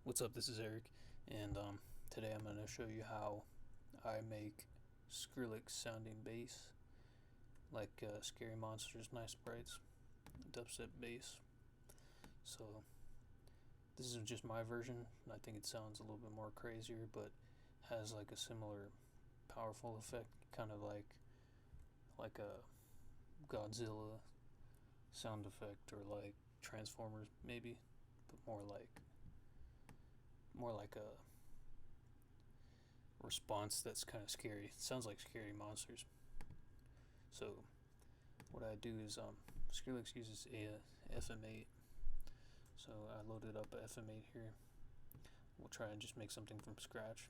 What's up? This is Eric, and today I'm going to show you how I make Skrillex sounding bass, like Scary Monsters, Nice Sprites, dubstep bass. So this is just my version. I think it sounds a little bit more crazier, but has like a similar powerful effect, kind of like a Godzilla sound effect, or like Transformers maybe, but more like a response that's kind of scary. It sounds like scary monsters. So what I do is Skrillex uses a FM8. So I loaded up a FM8 here. We'll try and just make something from scratch.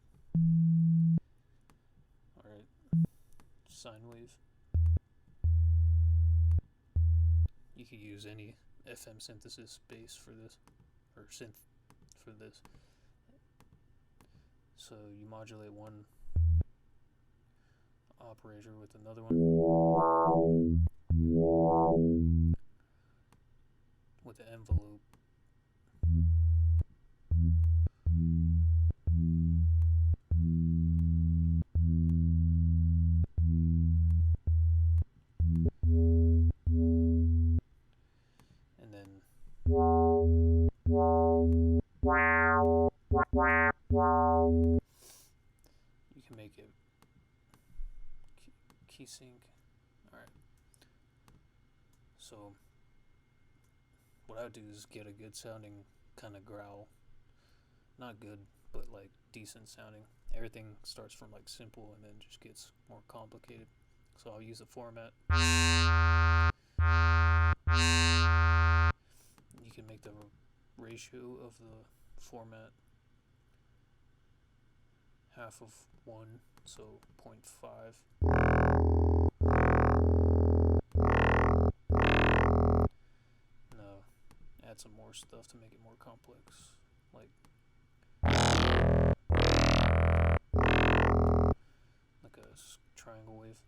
Alright, sine wave. You could use any FM synthesis bass for this, or synth for this. So you modulate one operator with another one with an envelope. And then you can make it key sync. Alright. So what I would do is get a good sounding kind of growl. Not good, but like decent sounding. Everything starts from like simple and then just gets more complicated. So I'll use a format. You can make the ratio of the format half of 1, so 0.5. Now add some more stuff to make it more complex, like a triangle wave.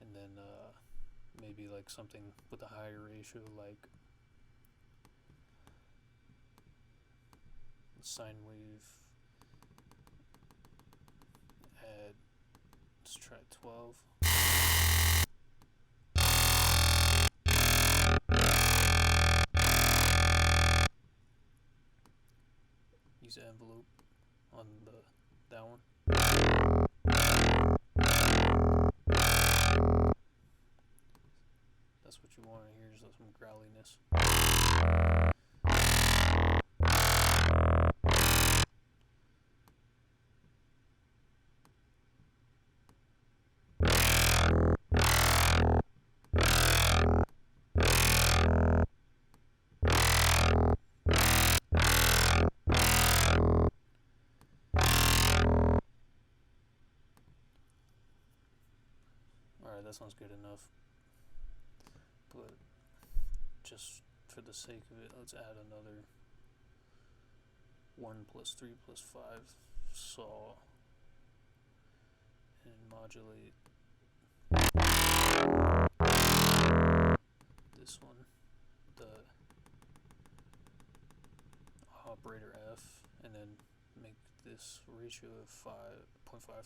And then maybe like something with a higher ratio, like sine wave. Let's try 12. Use an envelope on that one. That's what you want to hear, just some growliness. Alright, that sounds good enough. But just for the sake of it, let's add another 1 plus 3 plus 5 saw and modulate this one, the operator F, and then make this ratio of 5.5.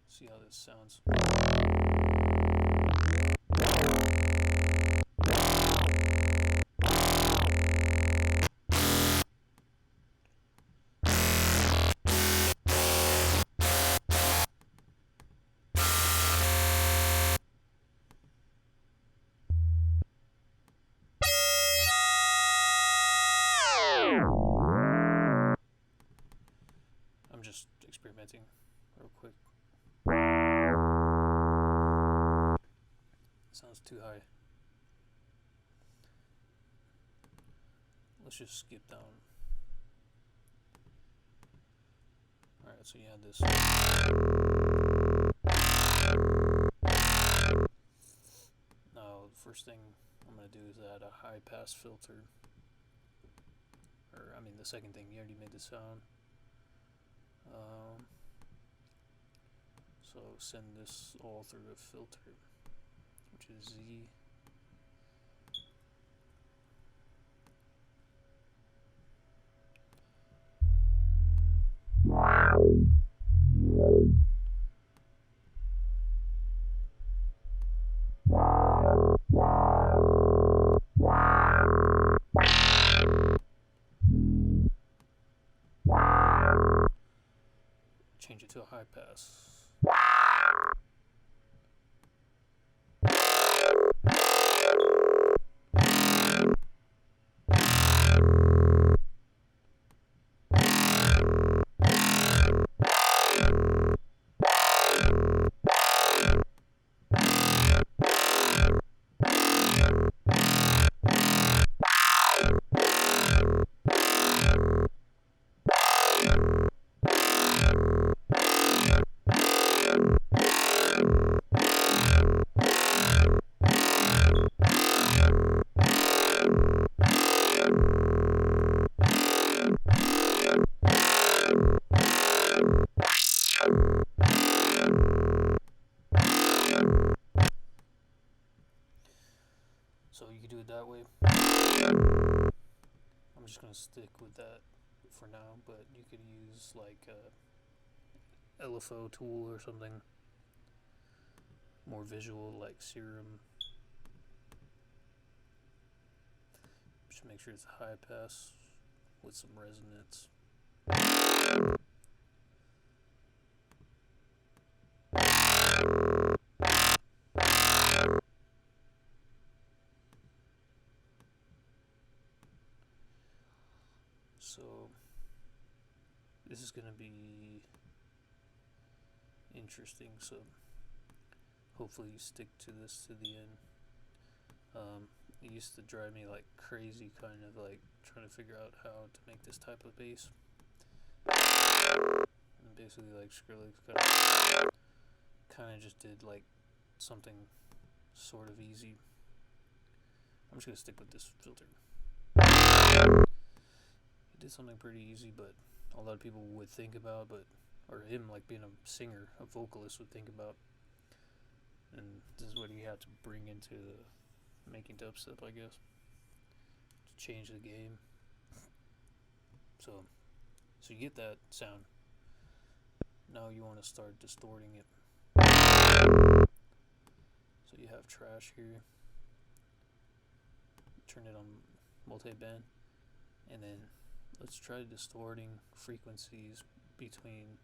See how this sounds. I'm just experimenting real quick. Sounds too high. let's just skip down. Alright, so you have this. Now, the first thing I'm going to do is add a high pass filter. Or, I mean, the second thing, you already made the sound. So send this all through a filter, which is Z. Change it to a high pass. So you can do it that way. I'm just going to stick with that for now, but you could use like a LFO tool or something more visual, like Serum. Just make sure it's a high pass with some resonance. So this is going to be interesting, so hopefully you stick to this to the end. It used to drive me like crazy, kind of like trying to figure out how to make this type of bass. And basically like Skrillex kind of just did like something sort of easy. I'm just going to stick with this filter. He did something pretty easy, but a lot of people would think about, or him like being a singer, a vocalist would think about. And this is what he had to bring into making dubstep, I guess, to change the game. So you get that sound. Now you want to start distorting it. So you have trash here. Turn it on multi-band, and then let's try distorting frequencies between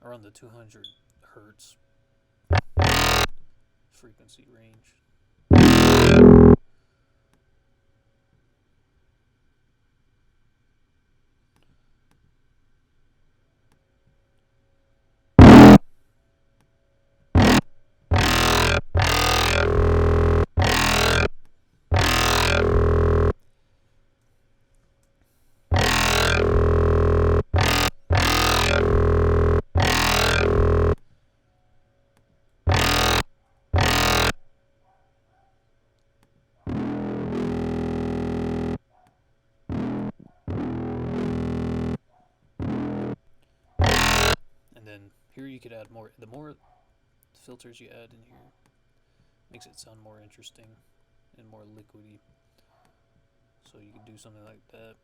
around the 200 hertz frequency range. And here you could add more. The more filters you add in here makes it sound more interesting and more liquidy. So you could do something like that.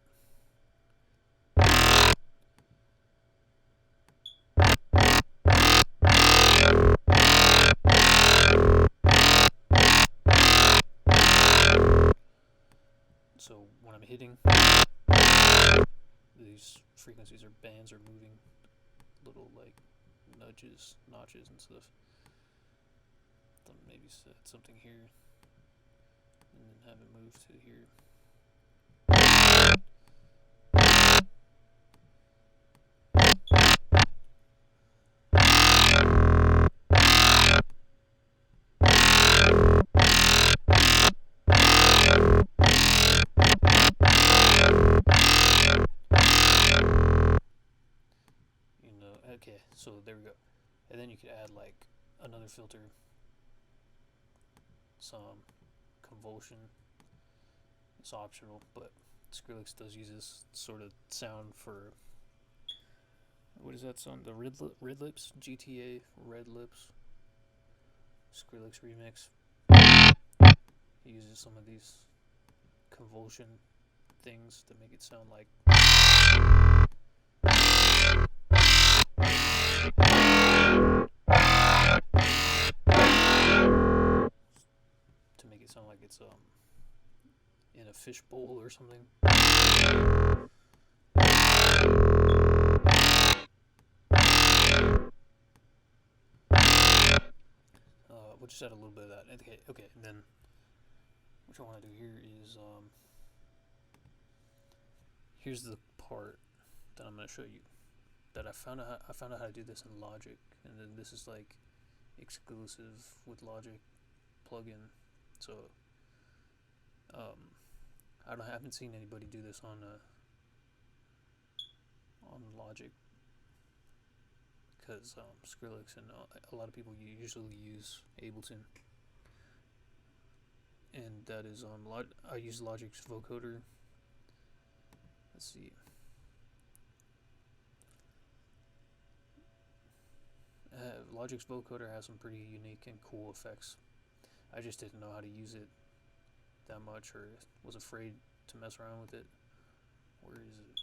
So when I'm hitting, these frequencies or bands are moving, little like notches and stuff. Then maybe set something here and then have it move to here. there we go. And then you could add like another filter, some convulsion. It's optional, but Skrillex does use this sort of sound for, what is that song? The Red Lips, GTA Red Lips, Skrillex remix. He uses some of these convulsion things to make it sound like. To make it sound like it's in a fishbowl or something. We'll just add a little bit of that. Okay, and then what I want to do here is here's the part that I'm going to show you that I found out how to do this in Logic, and then this is like exclusive with Logic plugin. So I haven't seen anybody do this on Logic, because Skrillex and a lot of people usually use Ableton, and that is I use Logic's vocoder. Let's see. Logic's vocoder has some pretty unique and cool effects. I just didn't know how to use it that much, or was afraid to mess around with it. Where is it?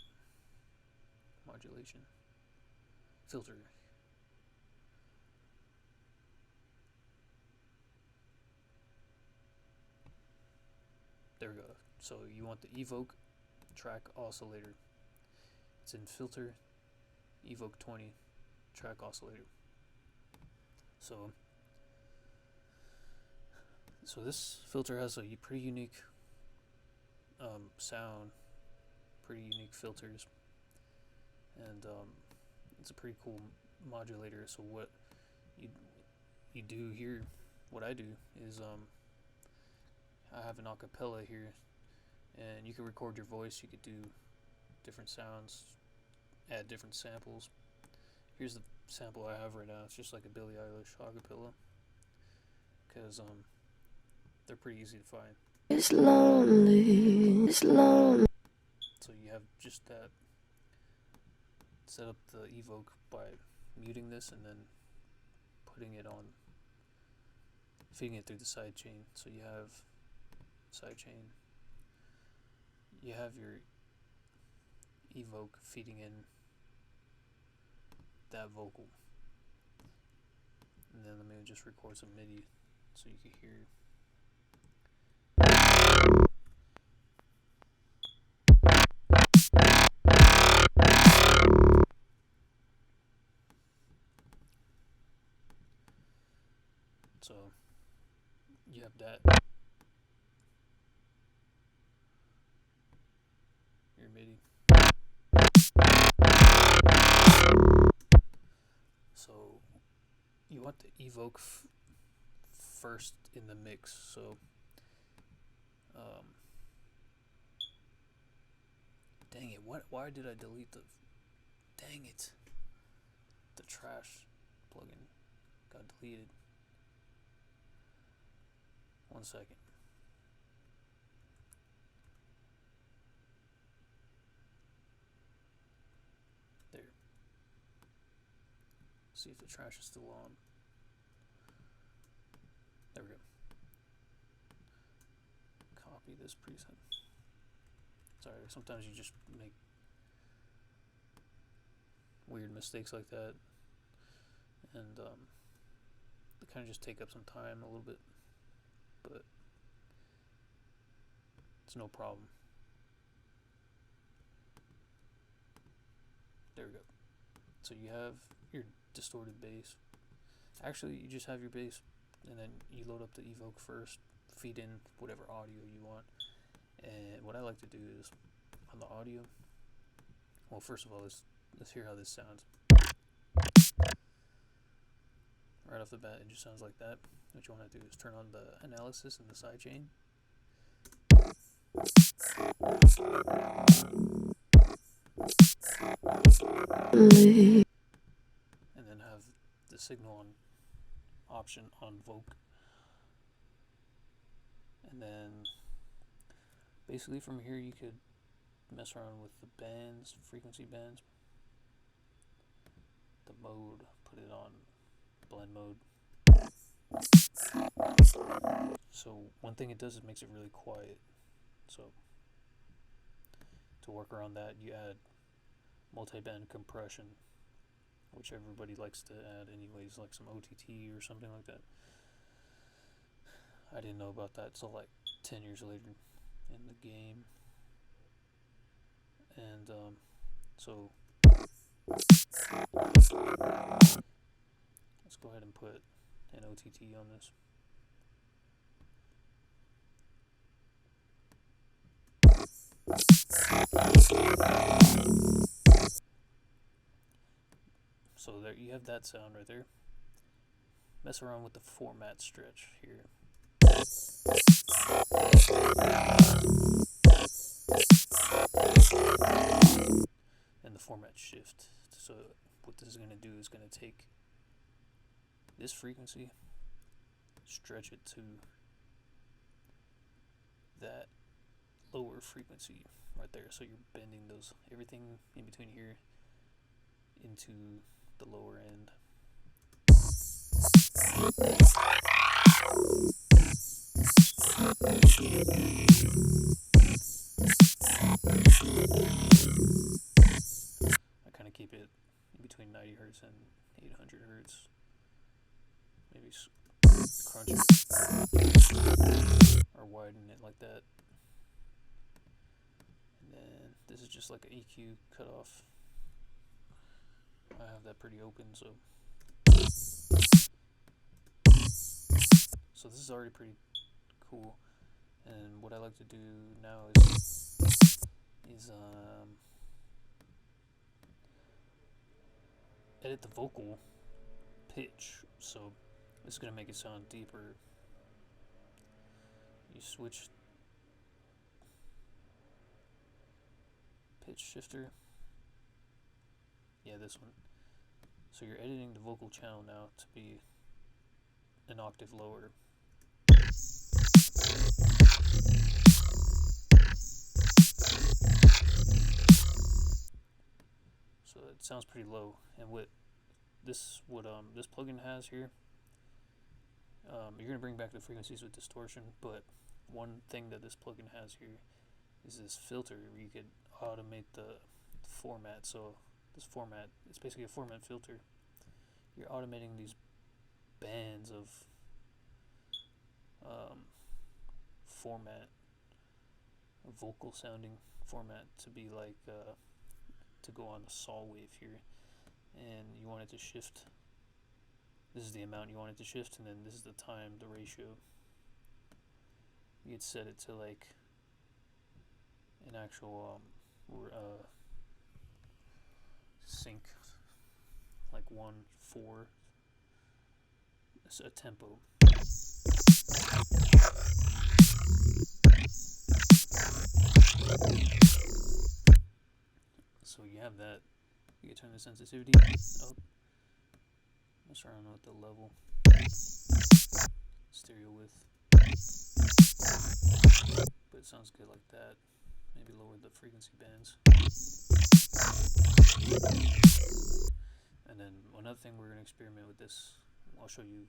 Modulation. Filter. There we go. So you want the Evoke track oscillator. It's in filter, Evoke 20, track oscillator. So this filter has a pretty unique sound, pretty unique filters, and it's a pretty cool modulator. So what you do here, what I do is I have an acapella here, and you can record your voice. You could do different sounds, add different samples. Here's the sample I have right now. It's just like a Billie Eilish acapella, because they're pretty easy to find. It's lonely, it's lonely. So you have just that. Set up the Evoke by muting this and then putting it on, feeding it through the sidechain. So you have sidechain. You have your Evoke feeding in that vocal, and then let me just record some MIDI so you can hear. So you have that, your MIDI. So you want the Evoke first in the mix. So dang it, why did I delete the, dang it, the trash plugin got deleted. 1 second. There. See if the trash is still on. There we go. Copy this preset. Sorry, sometimes you just make weird mistakes like that, and they kind of just take up some time a little bit, but it's no problem. There we go. So you have your distorted bass. Actually, you just have your bass, and then you load up the Evoke first, feed in whatever audio you want. And what I like to do is, on the audio, well, first of all, let's hear how this sounds. Right off the bat, it just sounds like that. What you want to do is turn on the analysis and the sidechain. And and then have the signal on option on voc. And then basically from here you could mess around with the bands, frequency bands, the mode, put it on blend mode. So one thing it does is makes it really quiet. So to work around that, you add multi-band compression, which everybody likes to add anyways, like some OTT or something like that. I didn't know about that till like 10 years later in the game. And so let's go ahead and put an OTT on this. So there you have that sound right there. Mess around with the format stretch here. And the format shift. So what this is going to do is going to take this frequency, stretch it to that lower frequency right there. So you're bending those, everything in between here into the lower end. I kind of keep it in between 90 hertz and 800 hertz. Maybe crunch it or widen it like that. And then this is just like an EQ cutoff. I have that pretty open, so this is already pretty cool. And what I like to do now is edit the vocal pitch. So this is gonna make it sound deeper. You switch pitch shifter. Yeah, this one. So you're editing the vocal channel now to be an octave lower. So it sounds pretty low, and what this plugin has here, you're gonna bring back the frequencies with distortion. But one thing that this plugin has here is this filter where you could automate the format. So this format, it's basically a format filter. You're automating these bands of format, vocal sounding format to be like to go on a saw wave here, and you want it to shift. This is the amount you want it to shift, and then this is the time, the ratio. You could set it to like an actual sync, like 1/4. It's a tempo. So you have that. You can turn the sensitivity up. Mess around with the level. Stereo width. But it sounds good like that. Maybe lower the frequency bands. And then another thing we're going to experiment with this, I'll show you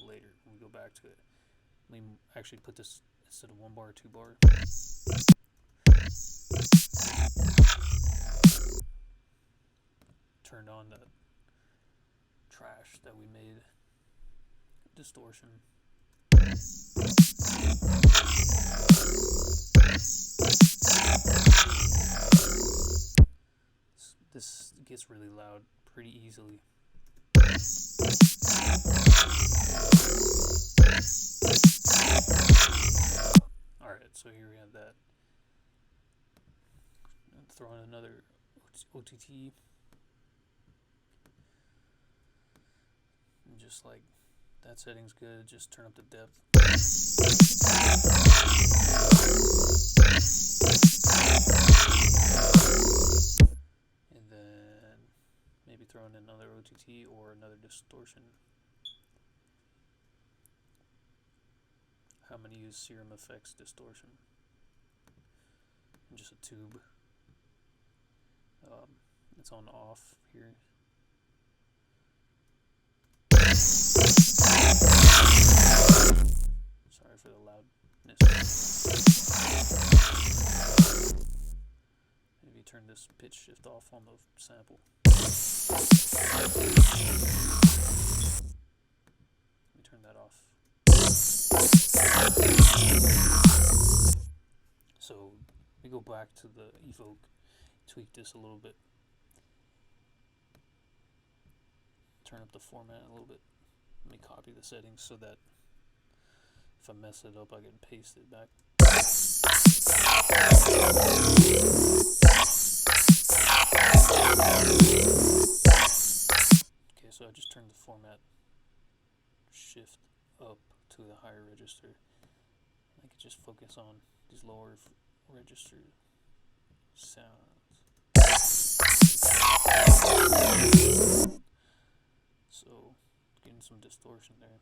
later when we go back to it. Let me actually put this instead of 1 bar, 2 bar. Turned on the trash that we made, distortion. This gets really loud pretty easily. Alright, so here we have that. Throw in another OTT. And just like that setting's good, just turn up the depth. And then maybe throw in another OTT or distortion. I'm going to use Serum Effects Distortion. And just a tube. It's on off here. Sorry for the loudness. Maybe turn this pitch shift off on the sample. Let me turn that off. So we go back to the evoke, tweak this a little bit, turn up the format a little bit. Let me copy the settings so that if I mess it up I can paste it back. Okay, so I just turned the format shift up to the higher register. I could just focus on these lower register sounds. So, getting some distortion there.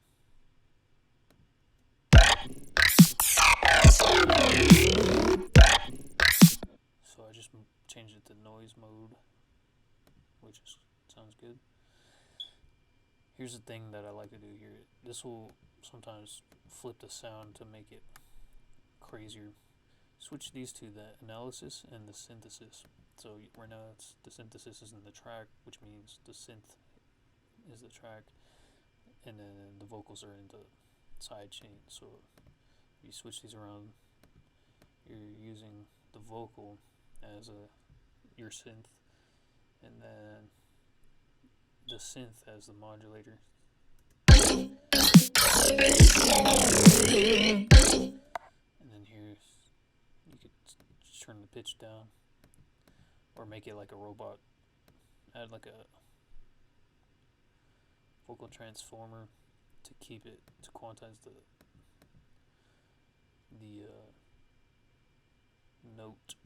So I just changed it to noise mode, which sounds good. Here's the thing that I like to do here. This will sometimes flip the sound to make it crazier. Switch these to the analysis and the synthesis. So right now the synthesis is in the track, which means the synth is the track, and then the vocals are in the side chain. So if you switch these around, you're using the vocal as your synth, and then the synth as the modulator. And then here you could turn the pitch down or make it like a robot. Add like a vocal transformer to keep it, to quantize the note.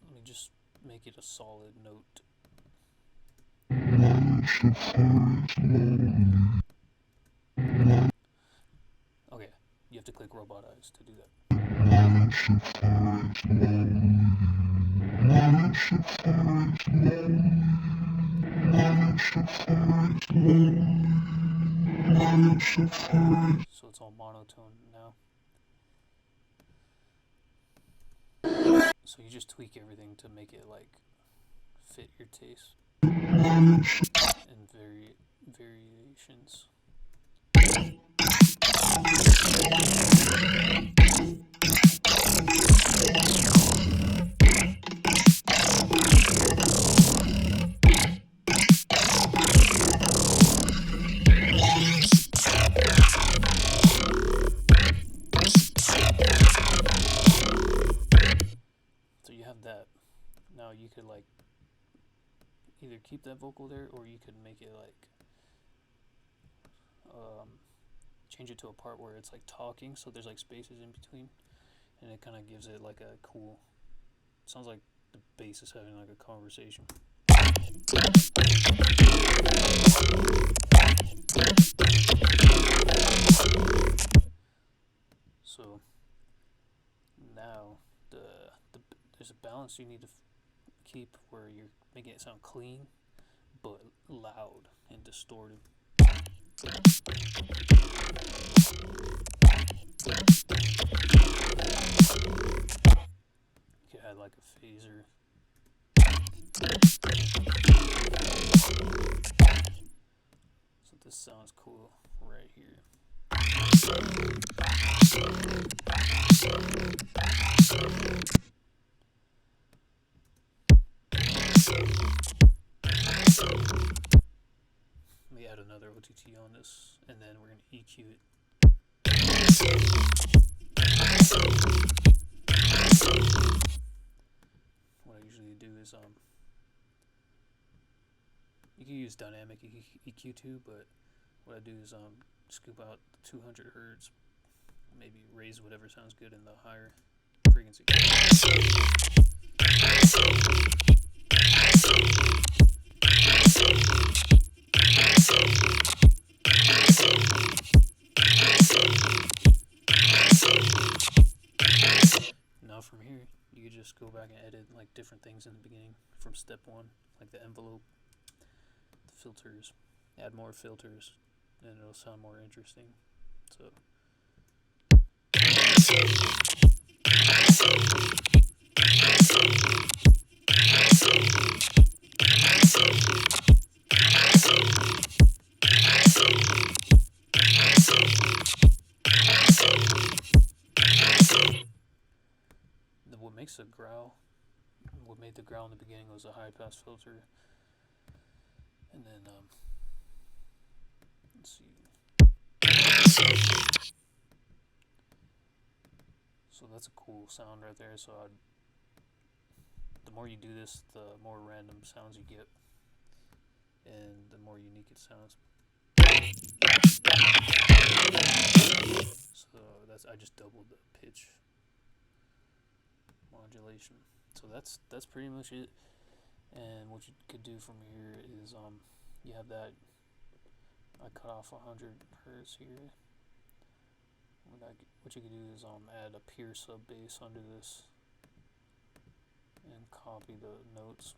Let me just make it a solid note. Okay, you have to click Robot Eyes to do that. So it's all monotone now. So you just tweak everything to make it like fit your taste and variations. So you have that. Now you could like either keep that vocal there, or you could make it like change it to a part where it's like talking, so there's like spaces in between, and it kind of gives it like a cool, sounds like the bass is having like a conversation. So now there's a balance you need to keep where you're making it sound clean but loud and distorted. You could add like a phaser. So this sounds cool right here. Let me add another OTT on this, and then we're going to EQ it. What I usually do is you can use dynamic EQ too, but what I do is scoop out 200 hertz, maybe raise whatever sounds good in the higher frequency. Now from here, you can just go back and edit like different things in the beginning from step one, like the envelope, the filters, add more filters, and it'll sound more interesting. So. What makes a growl, what made the growl in the beginning was a high pass filter, and then let's see. So that's a cool sound right there. So the more you do this, the more random sounds you get, and the more unique it sounds. So I just doubled the pitch modulation. So that's pretty much it. And what you could do from here is you have that. I cut off 100 hertz here. What you could do is add a pure sub bass under this and copy the notes.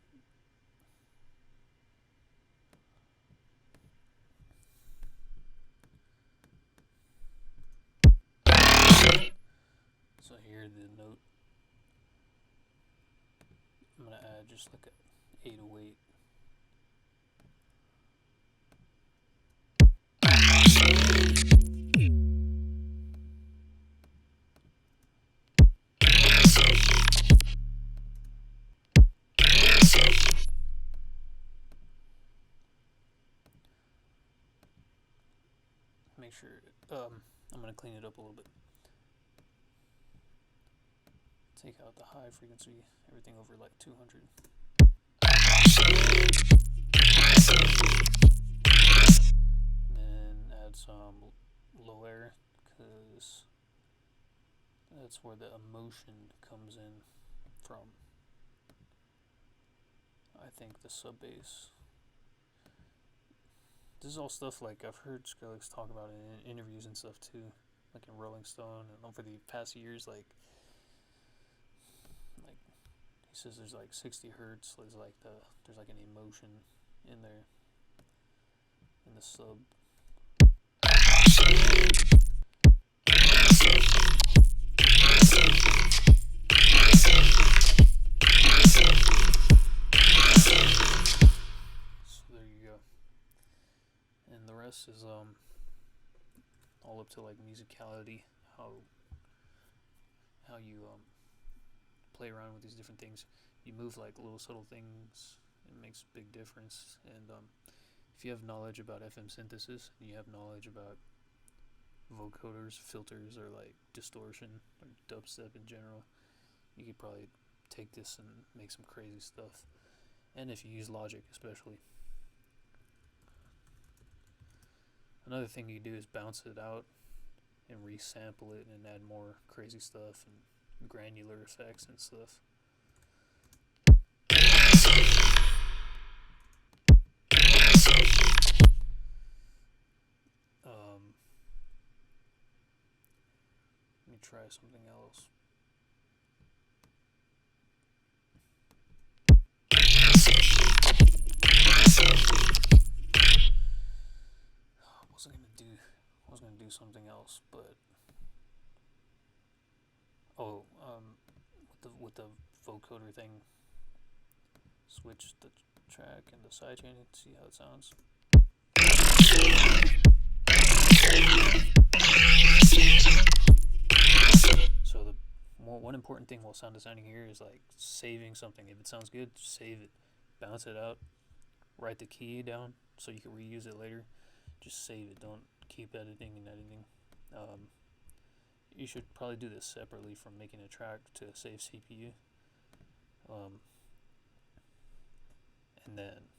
So here the note, I'm gonna add just like a 808. Make sure, I'm gonna clean it up a little bit. Take out the high frequency, everything over like 200. And then add some low air, because that's where the emotion comes in from. I think the sub bass. This is all stuff like I've heard Skrillex talk about in interviews and stuff too, like in Rolling Stone and over the past years. Like he says, there's like 60 hertz. There's like an emotion in there in the sub. So there you go. And the rest is all up to like musicality, how you play around with these different things. You move like little subtle things, it makes a big difference. And if you have knowledge about FM synthesis and you have knowledge about vocoders, filters, or like distortion or dubstep in general, you could probably take this and make some crazy stuff. And if you use Logic especially. Another thing you do is bounce it out and resample it and add more crazy stuff and granular effects and stuff. Let me try something else. I was gonna do something else, but with the vocoder thing, switch the track and the sidechain and see how it sounds. So the one important thing while sound designing here is like saving something. If it sounds good, save it, bounce it out, write the key down so you can reuse it later. Just save it. Don't keep editing and editing. you should probably do this separately from making a track to save CPU. And then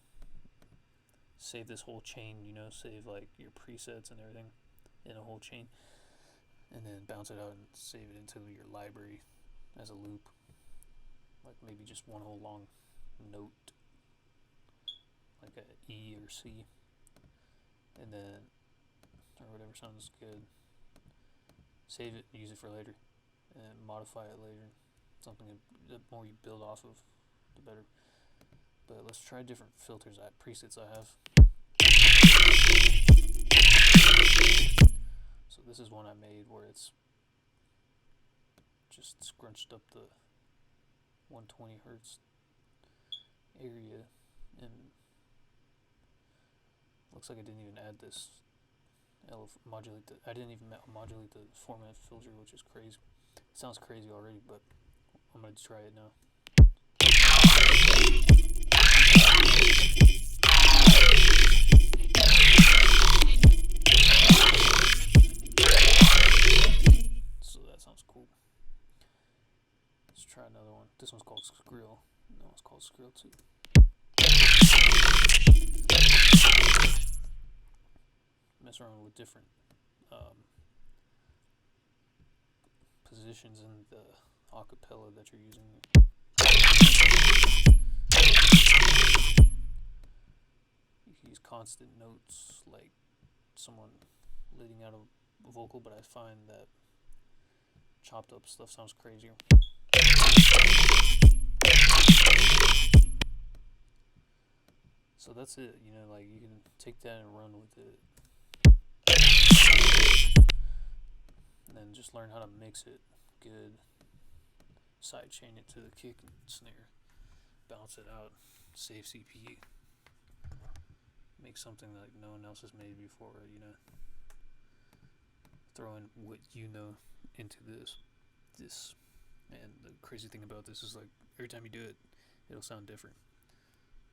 save this whole chain, save like your presets and everything in a whole chain, and then bounce it out and save it into your library as a loop, like maybe just one whole long note, like a E or C, and then, or whatever sounds good. Save it, use it for later, and modify it later. Something the more you build off of, the better. But let's try different filters, presets I have. So this is one I made where it's just scrunched up the 120 hertz area, and looks like I didn't even add this modulate. I didn't even modulate the format filter, which is crazy. It sounds crazy already, but I'm gonna try it now. So that sounds cool. Let's try another one. This one's called Skrill. That one's called Skrill too. Mess around with different positions in the acapella that you're using. You can use constant notes like someone leading out a vocal, but I find that chopped up stuff sounds crazier. So that's it, like you can take that and run with it. And then just learn how to mix it good. Sidechain it to the kick and snare. Bounce it out. Save CPU. Make something like no one else has made before, Throw in what you know into this. And the crazy thing about this is like every time you do it, it'll sound different.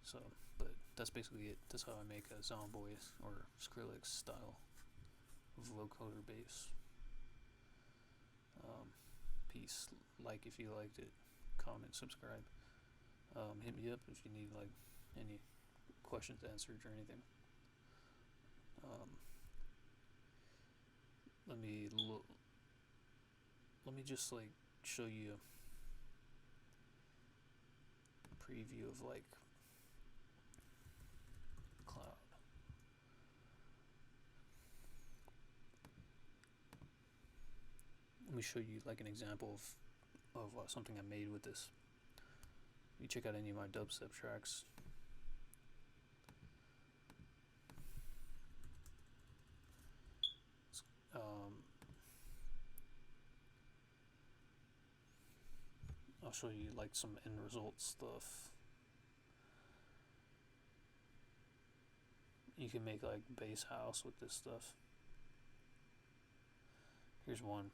So, but that's basically it. That's how I make a Zomboy or Skrillex style vocoder bass. Peace. Like if you liked it, comment, subscribe. Hit me up if you need like any questions answered or anything. Let me just like show you a preview of like cloud. Let me show you like an example of something I made with this. You check out any of my dubstep tracks. I'll show you like some end result stuff. You can make like bass house with this stuff. Here's one.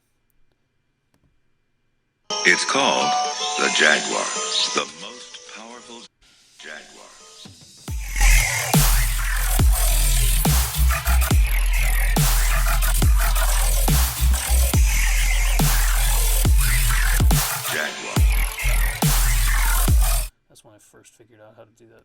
It's called the Jaguar, the most powerful Jaguar. Jaguar. That's when I first figured out how to do that.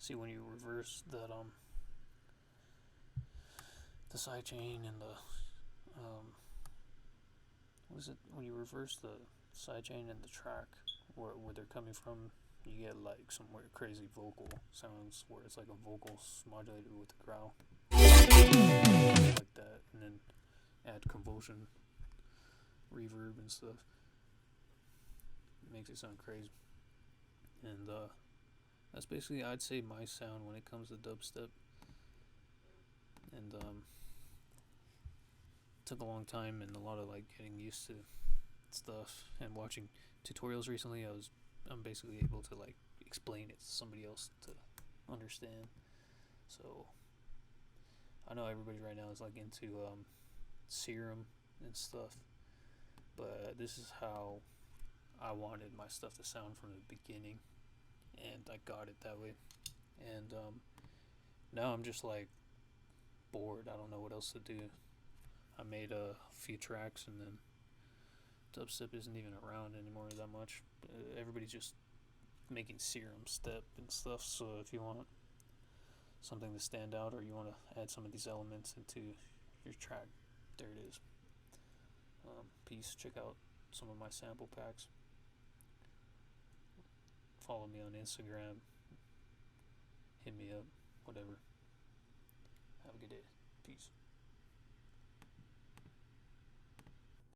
See, when you reverse that the sidechain and the what is it, when you reverse the sidechain and the track where they're coming from, you get like some weird crazy vocal sounds where it's like a vocal modulated with a growl like that, and then add convulsion reverb and stuff. It makes it sound crazy. And that's basically, I'd say, my sound when it comes to dubstep. and took a long time and a lot of like getting used to stuff and watching tutorials recently. I'm basically able to like explain it to somebody else to understand. So I know everybody right now is like into serum and stuff, but this is how I wanted my stuff to sound from the beginning, and I got it that way. And now I'm just like bored. I don't know what else to do. I made a few tracks, and then dubstep isn't even around anymore that much. Everybody's just making serum step and stuff. So if you want something to stand out, or you want to add some of these elements into your track, there it is. Peace. Check out some of my sample packs. Follow me on Instagram. Hit me up. Whatever. Have a good day. Peace.